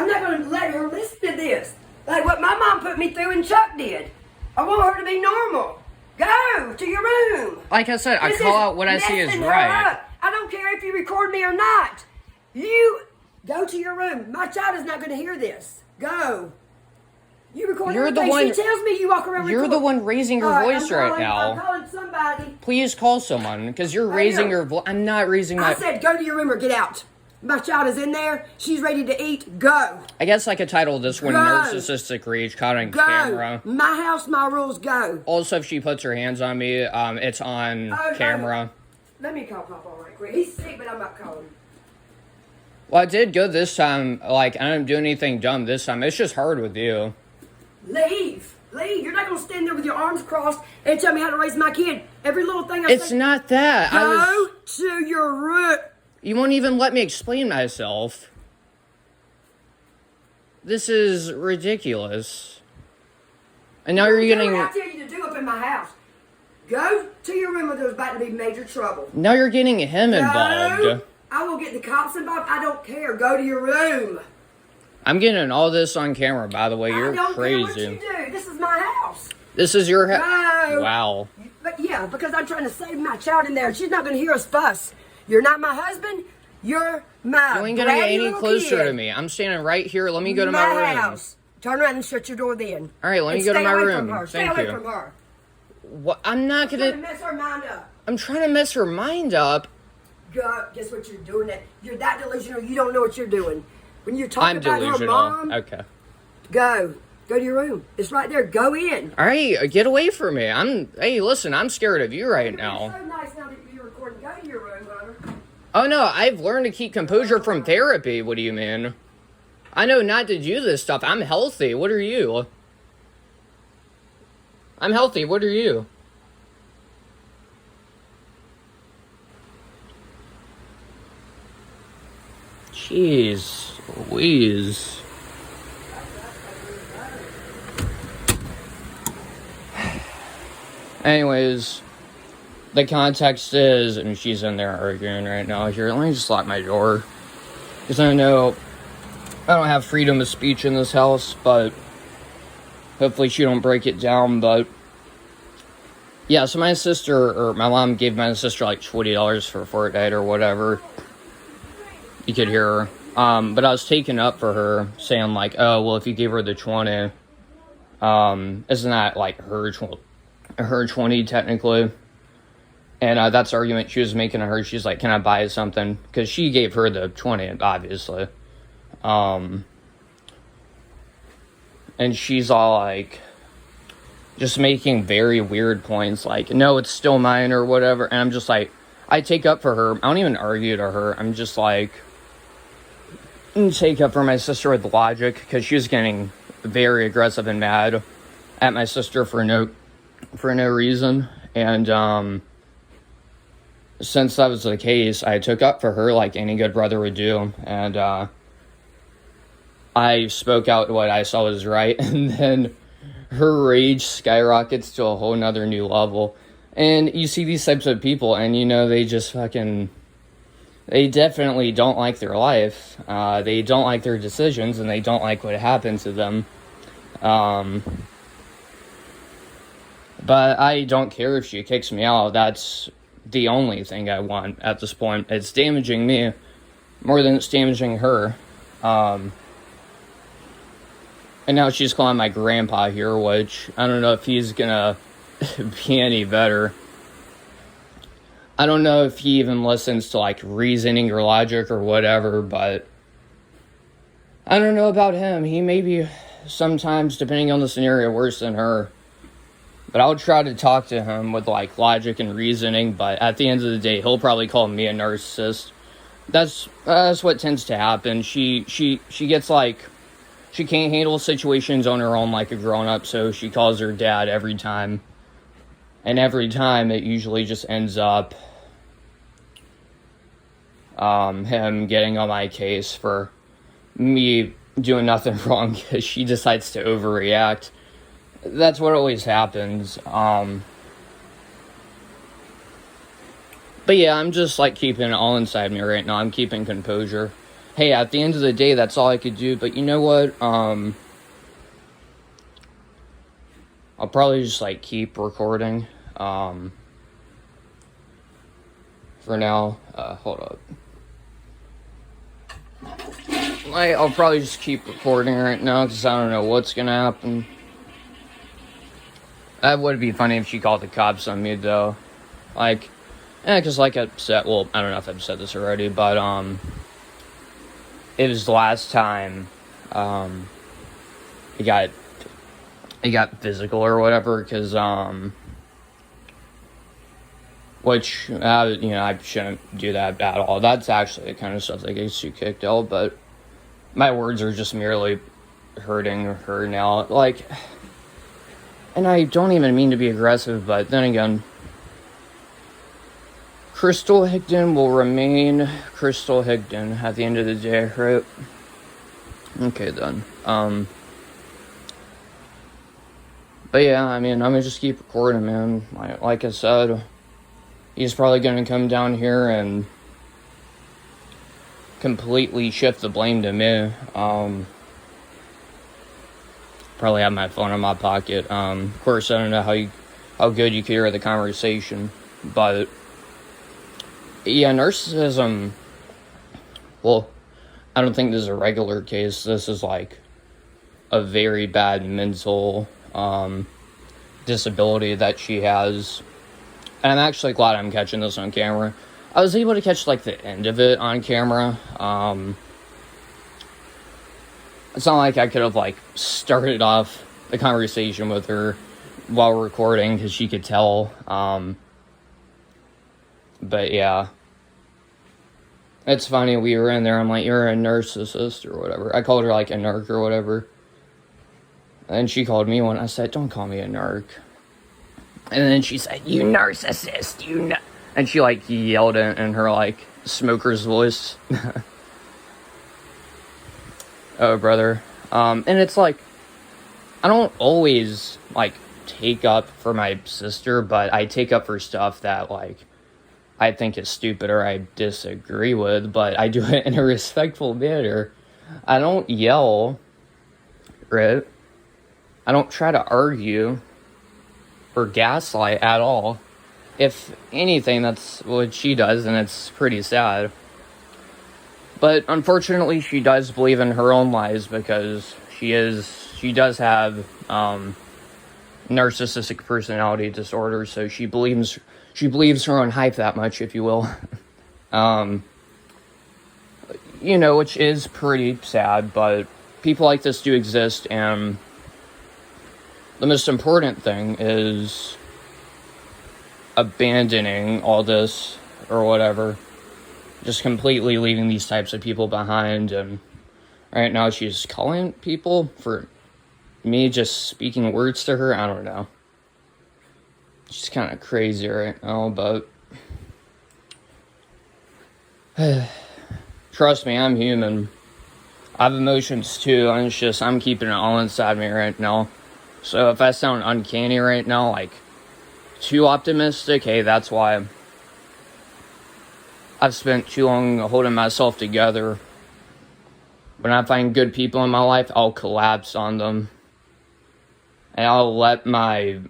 I'm not going to let her listen to this. Like what my mom put me through and Chuck did. I want her to be normal. Go to your room. Like I said, I call out what I see as right. I don't care if you record me or not. You go to your room. My child is not going to hear this. Go. You record everything. She tells me you walk around. You're the one raising your voice right now. I'm calling somebody. Please call someone, because you're raising your voice. I'm not raising my... I said go to your room or get out. My child is in there. She's ready to eat. Go. I guess I could title this one Narcissistic Rage Caught on Camera. My house, my rules, go. Also, if she puts her hands on me, it's on camera. Let me call Papa right quick. He's sick, but I'm not calling. Well, I did good this time. Like, I didn't do anything dumb this time. It's just hard with you. Leave. You're not going to stand there with your arms crossed and tell me how to raise my kid. Every little thing I say. It's not that. Go to your room. You won't even let me explain myself. This is ridiculous. And now you're getting... I tell you to do up in my house. Go to your room or there's about to be major trouble. Now you're getting him involved. I will get the cops involved. I don't care. Go to your room. I'm getting all this on camera, by the way. You're crazy. I don't care what you do. This is my house. This is your house. No. Wow. But yeah, because I'm trying to save my child in there. She's not going to hear us fuss. You're not my husband. You're my You ain't going to get any closer to me. I'm standing right here. Let me go to my room. House. Turn around and shut your door then. All right, let me go to my room. Stay away from her. What? I'm not going to mess her mind up. I'm trying to mess her mind up. God, guess what you're doing? You're that delusional. You don't know what you're doing. When you're talking about her mom, okay. Go to your room. It's right there. Go in. All right, get away from me. Hey, listen, I'm scared of you right now. It's so nice now that you're recording. Go to your room, Hunter. Oh no, I've learned to keep composure from therapy. What do you mean? I know not to do this stuff. I'm healthy. What are you? I'm healthy. What are you? Jeez Louise. Anyways, the context is, and she's in there arguing right now. Here, let me just lock my door. Because I know I don't have freedom of speech in this house, but hopefully she don't break it down. But yeah, so my mom gave my sister like $20 for Fortnite or whatever. You could hear her. But I was taking up for her, saying like, oh, well, if you gave her the 20, isn't that like her 20 technically? And that's the argument she was making to her. She's like, can I buy something? Because she gave her the 20, obviously. And she's all like, just making very weird points, like, no, it's still mine or whatever. And I'm just like, I take up for her. I don't even argue to her. I'm just like, take up for my sister with logic, because she was getting very aggressive and mad at my sister for no reason. And since that was the case, I took up for her like any good brother would do, and I spoke out what I saw was right. And then her rage skyrockets to a whole nother new level. And you see these types of people, and you know, they just they definitely don't like their life. They don't like their decisions, and they don't like what happened to them. But I don't care if she kicks me out. That's the only thing I want at this point. It's damaging me more than it's damaging her. And now she's calling my grandpa here, which I don't know if he's gonna be any better. I don't know if he even listens to, like, reasoning or logic or whatever, but I don't know about him. He may be sometimes, depending on the scenario, worse than her. But I'll try to talk to him with, like, logic and reasoning, but at the end of the day, he'll probably call me a narcissist. That's what tends to happen. She gets, like, she can't handle situations on her own like a grown-up, so she calls her dad every time. And every time, it usually just ends up him getting on my case for me doing nothing wrong, because she decides to overreact. That's what always happens. But yeah, I'm just like keeping it all inside me right now. I'm keeping composure. hey, at the end of the day, that's all I could do. But you know what? I'll probably just, like, keep recording. For now. Hold up. I'll probably just keep recording right now, because I don't know what's gonna happen. That would be funny if she called the cops on me, though. Like, because like I said, well, I don't know if I've said this already, but, it was the last time, it got physical or whatever, because, which, I shouldn't do that at all. That's actually the kind of stuff that gets you kicked out, but my words are just merely hurting her now. Like, and I don't even mean to be aggressive, but then again, Crystal Higdon will remain Crystal Higdon at the end of the day, right? Okay, then. But yeah, I mean, I'm gonna just keep recording, man. Like I said, he's probably gonna come down here and completely shift the blame to me. Probably have my phone in my pocket. Of course, I don't know how good you could hear the conversation, but yeah, narcissism, well, I don't think this is a regular case. This is like a very bad mental disability that she has. And I'm actually glad I'm catching this on camera. I was able to catch like the end of it on camera. It's not like I could have like started off the conversation with her while recording, because she could tell. But yeah. It's funny, we were in there, I'm like, you're a narcissist or whatever. I called her like a narc or whatever. And she called me one. I said, don't call me a narc. And then she said, you narcissist, and she like yelled it in her like smoker's voice. Oh, brother. And it's like, I don't always like take up for my sister, but I take up for stuff that like I think is stupid or I disagree with, but I do it in a respectful manner. I don't yell, right? I don't try to argue or gaslight at all. If anything, that's what she does, and it's pretty sad. But unfortunately, she does believe in her own lies, because she does have narcissistic personality disorder, so she believes her own hype that much, if you will. Which is pretty sad, but people like this do exist, and the most important thing is abandoning all this, or whatever. Just completely leaving these types of people behind, and right now she's calling people for me just speaking words to her. I don't know. She's kind of crazy right now, but trust me, I'm human. I have emotions too, and it's just I'm keeping it all inside me right now. So if I sound uncanny right now, like too optimistic, hey, that's why I've spent too long holding myself together. When I find good people in my life, I'll collapse on them. And I'll let my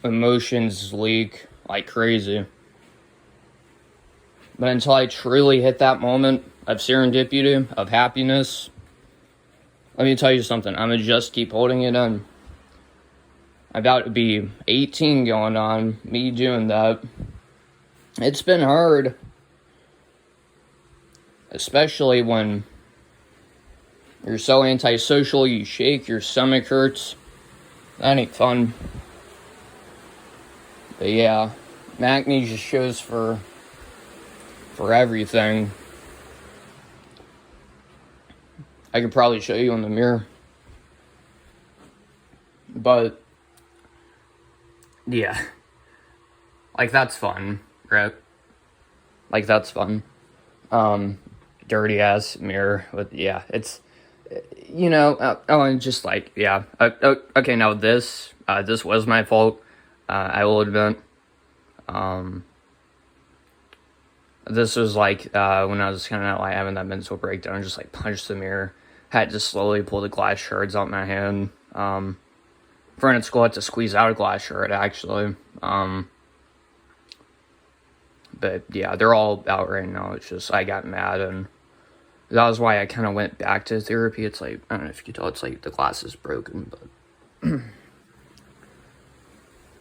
emotions leak like crazy. But until I truly hit that moment of serendipity, of happiness, let me tell you something. I'm going to just keep holding it in. I'm about to be 18 going on, me doing that. It's been hard. Especially when you're so antisocial, you shake, your stomach hurts. That ain't fun. But yeah, acne just shows for everything. I could probably show you in the mirror. But yeah. Like, that's fun, right? Like, that's fun. Dirty ass mirror with, yeah, it's, and just like, yeah, okay, now this was my fault, I will admit, This was like when I was kind of like having that mental breakdown, just like punched the mirror. Had to slowly pull the glass shards out my hand. Friend at school had to squeeze out a glass shard, actually. But yeah, they're all out right now. It's just I got mad, and that was why I kind of went back to therapy. It's like, I don't know if you can tell, it's like the glass is broken, but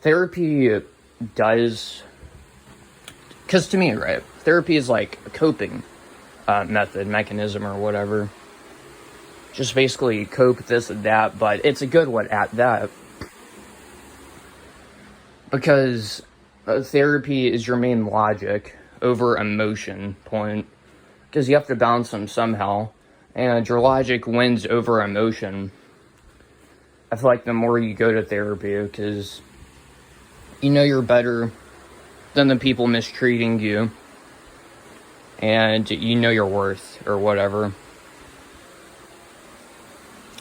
therapy does, because to me, right, therapy is like a coping mechanism or whatever. Just basically cope with this and that, but it's a good one at that. Because therapy is your main logic over emotion point. Because you have to balance them somehow. And your logic wins over emotion. I feel like the more you go to therapy, because you know you're better than the people mistreating you. And you know your worth, or whatever.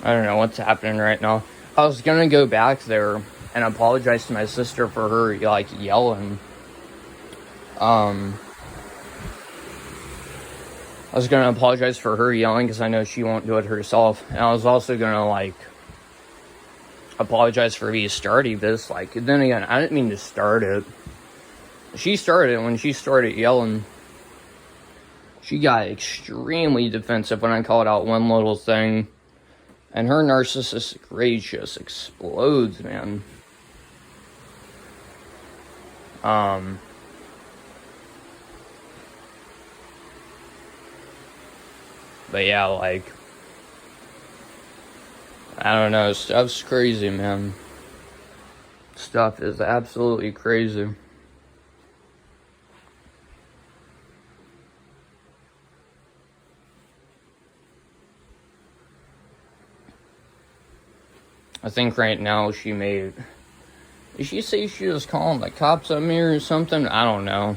I don't know what's happening right now. I was gonna go back there and apologize to my sister for her, like, yelling. I was gonna apologize for her yelling because I know she won't do it herself. And I was also gonna, like, apologize for me starting this. Like, then again, I didn't mean to start it. She started it. When she started yelling, she got extremely defensive when I called out one little thing. And her narcissistic rage just explodes, man. But yeah, like, I don't know, stuff's crazy, man. Stuff is absolutely crazy. I think right now she made... Did she say she was calling the cops on me or something? I don't know.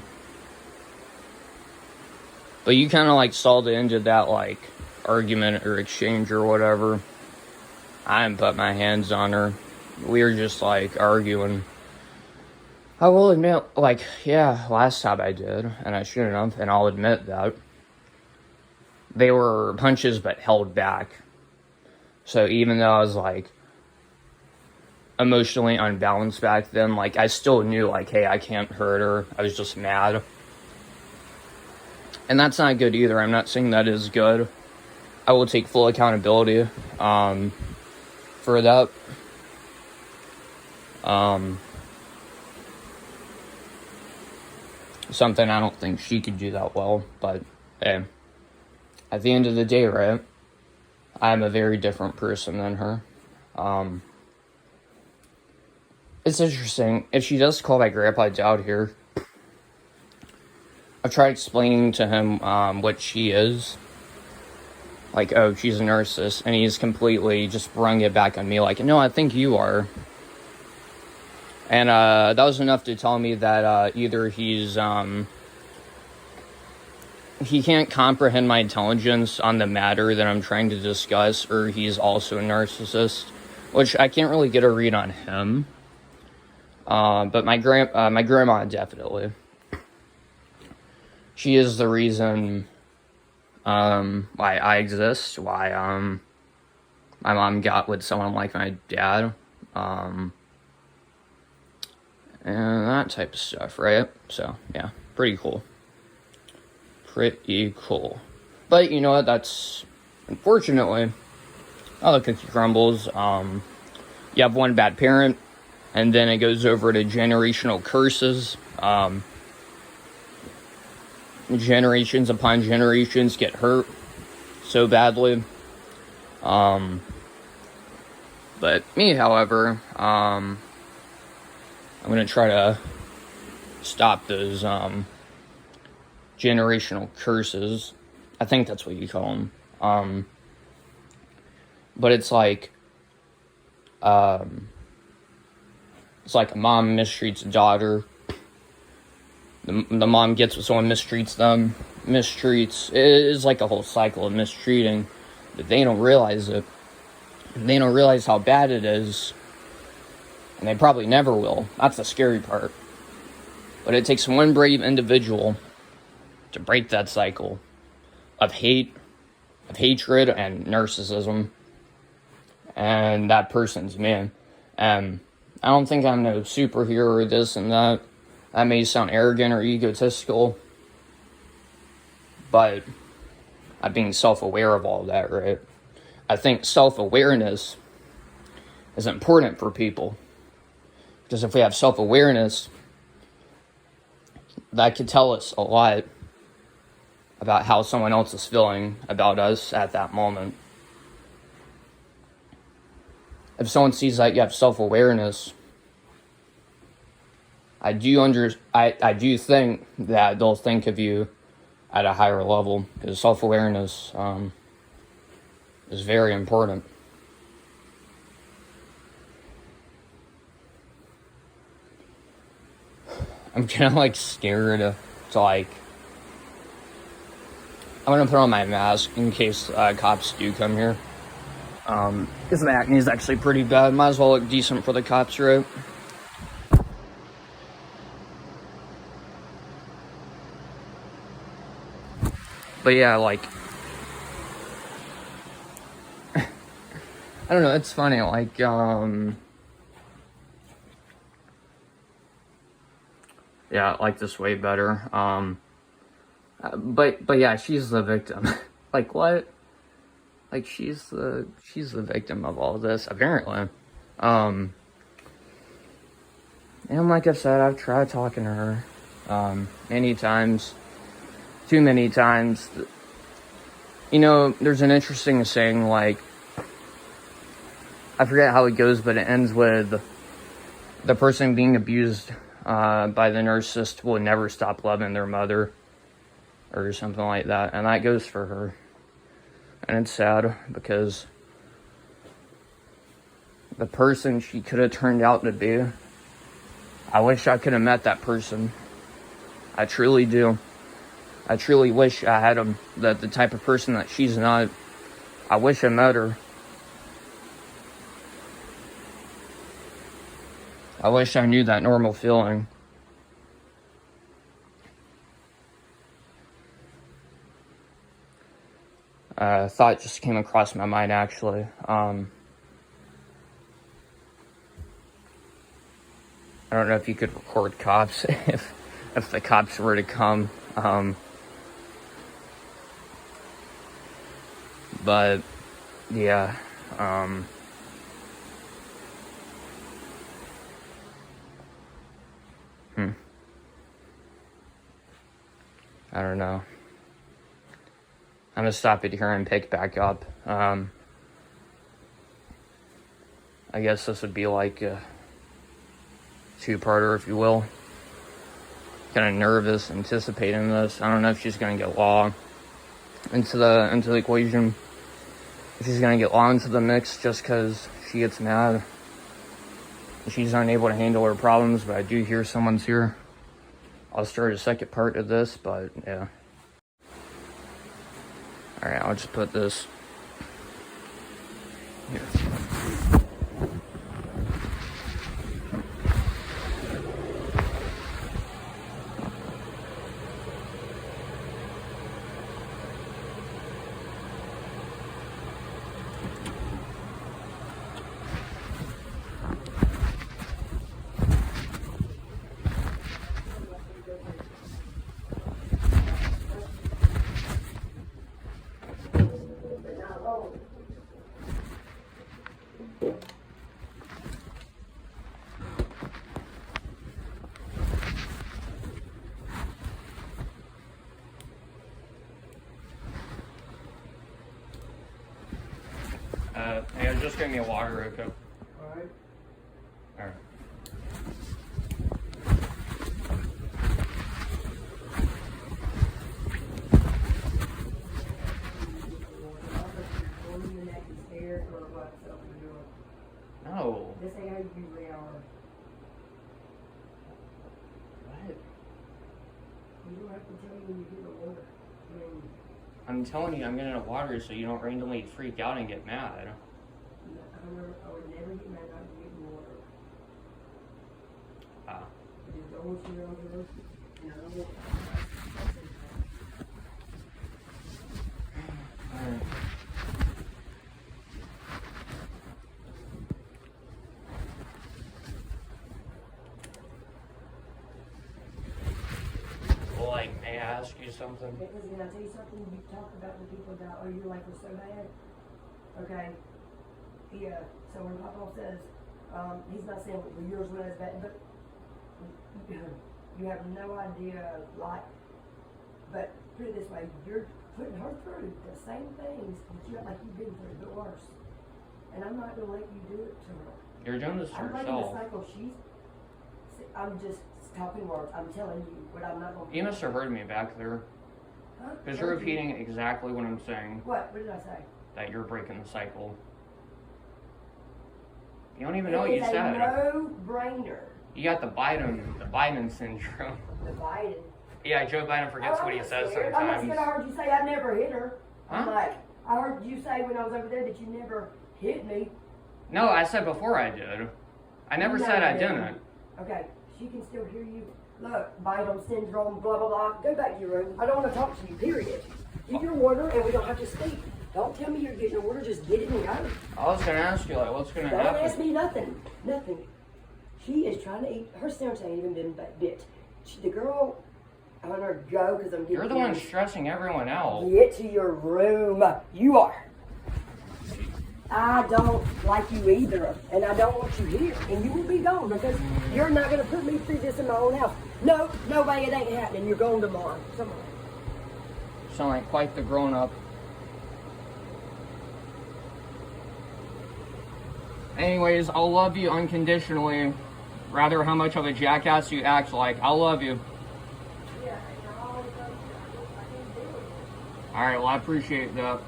But you kind of like saw the end of that like argument or exchange or whatever. I didn't put my hands on her. We were just like arguing. I will admit, like, yeah, last time I did, and I shouldn't have, and I'll admit that. They were punches but held back. So even though I was like emotionally unbalanced back then, like, I still knew, like, hey, I can't hurt her. I was just mad. And that's not good either. I'm not saying that is good. I will take full accountability for that. Something I don't think she could do that well, but hey, at the end of the day, right, I'm a very different person than her. It's interesting. If she does call my grandpa out here, I've tried explaining to him what she is. Like, oh, she's a narcissist. And he's completely just brung it back on me. Like, no, I think you are. And that was enough to tell me that either he's... he can't comprehend my intelligence on the matter that I'm trying to discuss, or he's also a narcissist. Which I can't really get a read on him. But my grandma definitely. She is the reason why I exist, why my mom got with someone like my dad, and that type of stuff, right? So, yeah, pretty cool. Pretty cool. But, you know what, that's, unfortunately, how the cookie crumbles. You have one bad parent, and then it goes over to generational curses. Generations upon generations get hurt so badly. But me, however, I'm going to try to stop those generational curses. I think that's what you call them. But it's like a mom mistreats a daughter. The mom gets with someone, mistreats them, it is like a whole cycle of mistreating, but they don't realize it. They don't realize how bad it is, and they probably never will. That's the scary part. But it takes one brave individual to break that cycle of hate, of hatred, and narcissism. And that person's me. And I don't think I'm no superhero or this and that. That may sound arrogant or egotistical, but I'm being self-aware of all that, right? I think self-awareness is important for people. Because if we have self-awareness, that could tell us a lot about how someone else is feeling about us at that moment. If someone sees that you have self-awareness, I do think that they'll think of you at a higher level, because self-awareness is very important. I'm kind of like scared to like. I'm gonna put on my mask in case cops do come here. Because the acne is actually pretty bad. Might as well look decent for the cops, right? But yeah, like, I don't know, it's funny, like, yeah, I like this way better. But yeah, she's the victim. Like, what? Like, she's the victim of all this, apparently. And like I said, I've tried talking to her, many times. Too many times. You know, there's an interesting saying, like, I forget how it goes, but it ends with the person being abused by the narcissist will never stop loving their mother, or something like that. And that goes for her. And it's sad, because the person she could have turned out to be, I wish I could have met that person. I truly do. I truly wish I had the type of person that she's not. I wish I met her. I wish I knew that normal feeling. Thought just came across my mind, actually. I don't know if you could record cops if the cops were to come. But yeah, I don't know. I'm gonna stop it here and pick back up. I guess this would be like a two-parter, if you will. Kind of nervous, anticipating this. I don't know if she's gonna get Law into the equation. If she's gonna get Law into the mix just because she gets mad. She's unable to handle her problems, but I do hear someone's here. I'll start a second part of this, but yeah. Alright, I'll just put this here. Hey, just give me a water, okay? Alright. Alright. No. This ain't how you usually are. What? You don't have to tell me when you get the water. I'm telling you, I'm getting a water so you don't randomly freak out and get mad. I would never get mad about getting water. I just don't want you to know. Well, like, may I ask you something? Because can I tell you something? You talked about the people about, oh, your life was so bad. Okay. Yeah. So when Papa says, he's not saying well, yours was as bad, but you have no idea, like, but put it this way, you're putting her through the same things that you like you've been through, but worse. And I'm not gonna let you do it to her. You're doing this to I'm breaking yourself. the cycle. I'm just talking words. I'm telling you what I'm not gonna do. You must have heard me back there. Huh? Because you're repeating exactly what I'm saying. What? What did I say? That you're breaking the cycle. You don't even know what you said. No-brainer. You got the Biden syndrome. The Biden. Yeah, Joe Biden forgets what he says sometimes. I'm not scared. I heard you say I never hit her. Huh? I'm like, I heard you say when I was over there that you never hit me. No, I said before I did. I never said I didn't. Okay, she can still hear you. Look, Biden syndrome, blah, blah, blah. Go back to your room. I don't want to talk to you, period. Get your order and we don't have to speak. Don't tell me you're getting your order. Just get it and go. I was going to ask you, like, what's going to happen? Don't ask me nothing. Nothing. She is trying to eat. Her sandwich ain't even been bit. The girl, I'm going to go because I'm getting You're the one stressing everyone out. Get to your room. You are. I don't like you either, and I don't want you here, and you will be gone because you're not going to put me through this in my own house. No, way, it ain't happening. You're going tomorrow. Come on. Sound like quite the grown-up. Anyways, I'll love you unconditionally. Rather how much of a jackass you act like. I'll love you. Yeah, and I always love you. I can't do it. Alright, well, I appreciate that.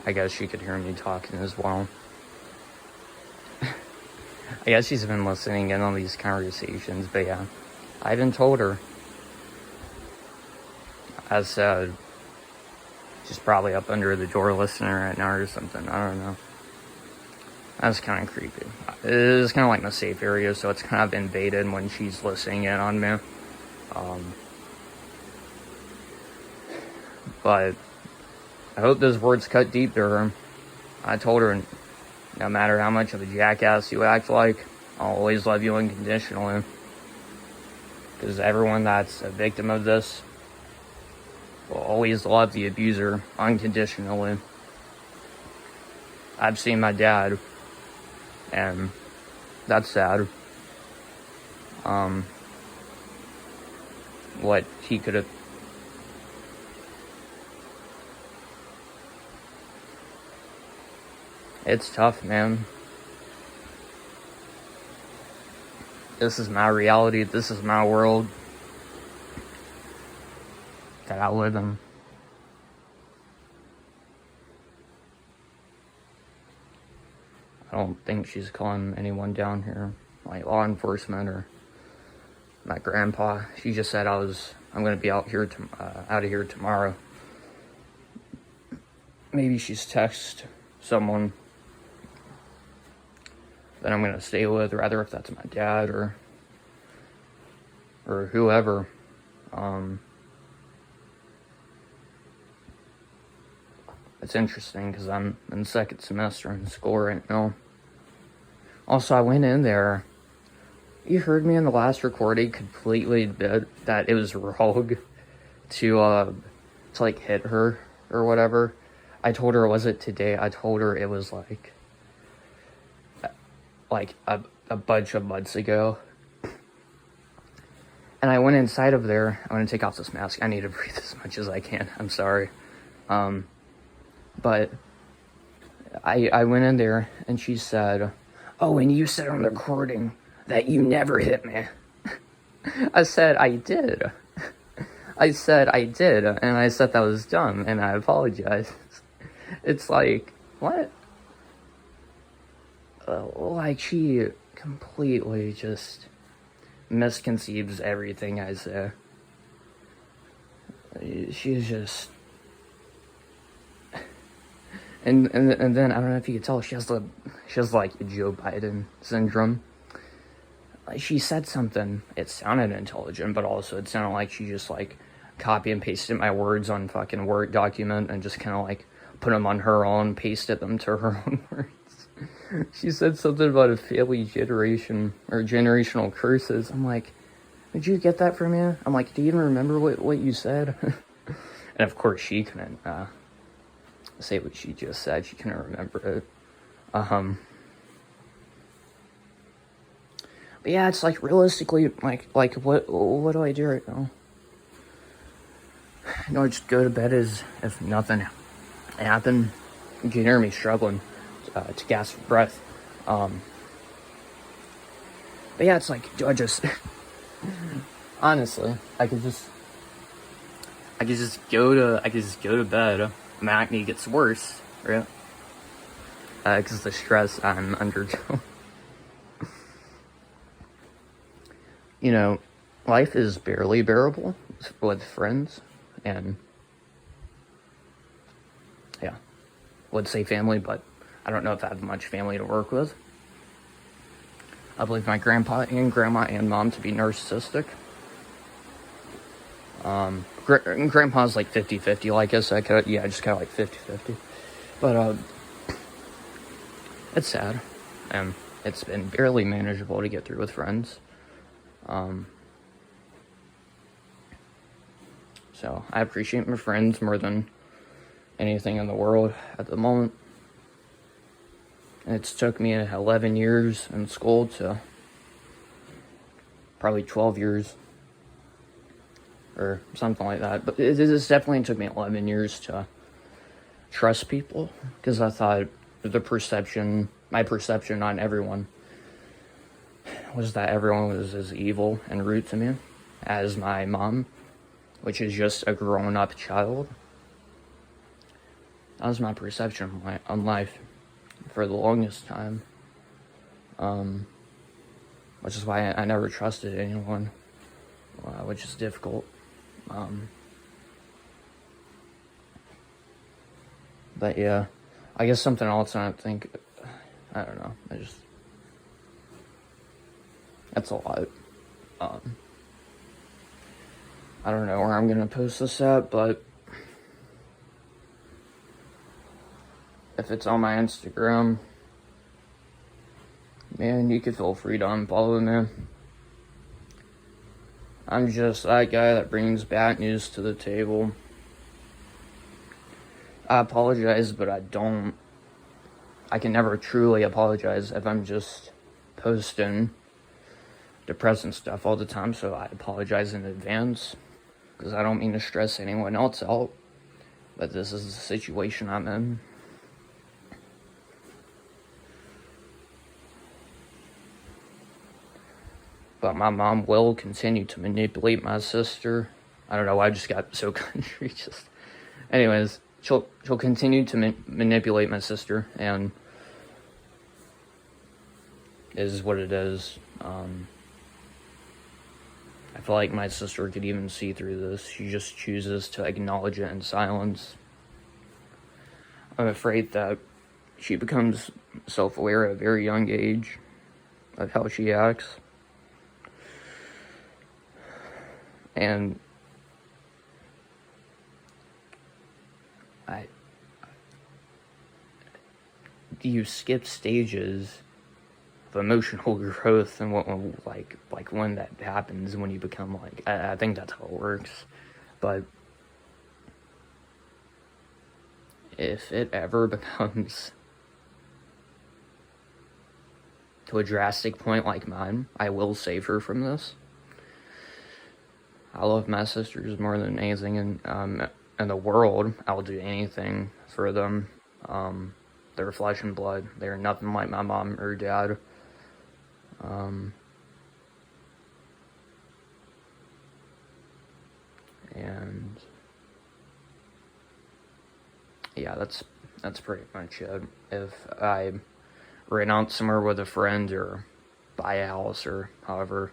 I guess she could hear me talking as well. I guess she's been listening in on these conversations, but yeah, I even told her. I said, she's probably up under the door listening right now or something. I don't know. That's kind of creepy. It is kind of like my safe area, so it's kind of invaded when she's listening in on me. But I hope those words cut deep to her. I told her, no matter how much of a jackass you act like, I'll always love you unconditionally. Because everyone that's a victim of this will always love the abuser unconditionally. I've seen my dad, and that's sad. What he could have... It's tough, man. This is my reality. This is my world that I live in. I don't think she's calling anyone down here, like law enforcement or my grandpa. She just said I'm going to be out of here tomorrow. Maybe she's texted someone that I'm going to stay with, rather if that's my dad or whoever. It's interesting because I'm in second semester in school right now. Also, I went in there. You heard me in the last recording completely admit that it was wrong to like hit her or whatever. I told her, was it today? I told her it was like a bunch of months ago. And I went inside of there. I'm going to take off this mask. I need to breathe as much as I can. I'm sorry. But I went in there and she said, oh, and you said on the recording that you never hit me. I said, I did. I said, I did. And I said that was dumb. And I apologize. It's like, what? Like she completely just misconceives everything I say. And then I don't know if you could tell, she has like Joe Biden syndrome. Like, she said something, it sounded intelligent, but also it sounded like she just like copy and pasted my words on fucking Word document and just kind of like put them on her own, pasted them to her own words. She said something about a family generation or generational curses. I'm like, did you get that from you? I'm like, do you even remember what you said? And of course she couldn't say what she just said. She couldn't remember it. But yeah, it's like realistically, like what do I do right now? You know, I just go to bed as if nothing happened. You can hear me struggling to gasp for breath. But yeah, it's like, do I just honestly, I could just go to bed. My acne gets worse, right? Because the stress I'm undergoing. You know, life is barely bearable with friends, and yeah, would say family, but I don't know if I have much family to work with. I believe my grandpa and grandma and mom to be narcissistic. Grandpa's like 50-50, like I said, just kind of like 50-50. But, it's sad, and it's been barely manageable to get through with friends. So I appreciate my friends more than anything in the world at the moment. It's took me 11 years in school to probably 12 years or something like that. But it definitely took me 11 years to trust people, because I thought my perception on everyone was that everyone was as evil and rude to me as my mom, which is just a grown-up child. That was my perception on life for the longest time. Which is why I never trusted anyone, which is difficult. But yeah, I guess something else I don't know, that's a lot. I don't know where I'm gonna post this at, but if it's on my Instagram, man, you can feel free to unfollow me. I'm just that guy that brings bad news to the table. I apologize, but I can never truly apologize if I'm just posting depressing stuff all the time, so I apologize in advance, because I don't mean to stress anyone else out, but this is the situation I'm in. But my mom will continue to manipulate my sister. I don't know why I just got so country. Anyways, she'll continue to manipulate my sister, and it is what it is. I feel like my sister could even see through this. She just chooses to acknowledge it in silence. I'm afraid that she becomes self-aware at a very young age of how she acts. And you skip stages of emotional growth, and what when that happens, when you become I think that's how it works. But if it ever becomes to a drastic point like mine, I will save her from this. I love my sisters more than anything in the world. I'll do anything for them. They're flesh and blood. They're nothing like my mom or dad. And yeah, that's pretty much it. If I rent out somewhere with a friend or buy a house or however,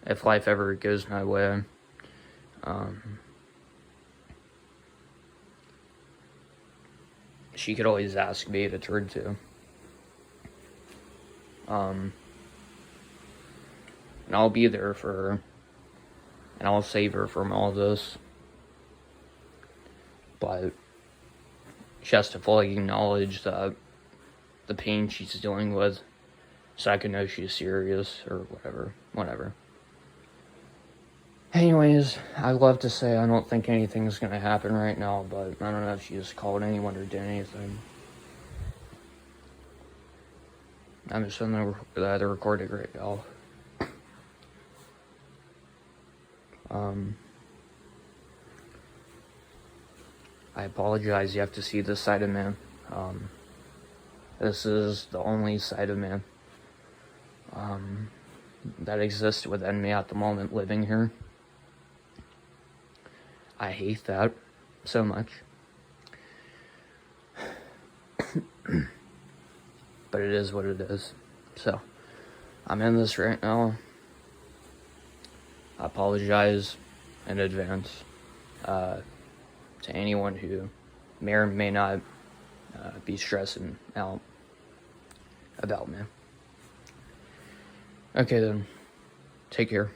if life ever goes my way, she could always ask me to turn to. And I'll be there for her, and I'll save her from all this. But she has to fully acknowledge that the pain she's dealing with, so I can know she's serious, or whatever. Anyways, I'd love to say I don't think anything's gonna happen right now, but I don't know if she just called anyone or did anything. I'm just in the recording right now. I apologize, you have to see this side of man. This is the only side of man that exists within me at the moment living here. I hate that so much. But it is what it is. So, I'm in this right now. I apologize in advance to anyone who may or may not be stressing out about me. Okay then, take care.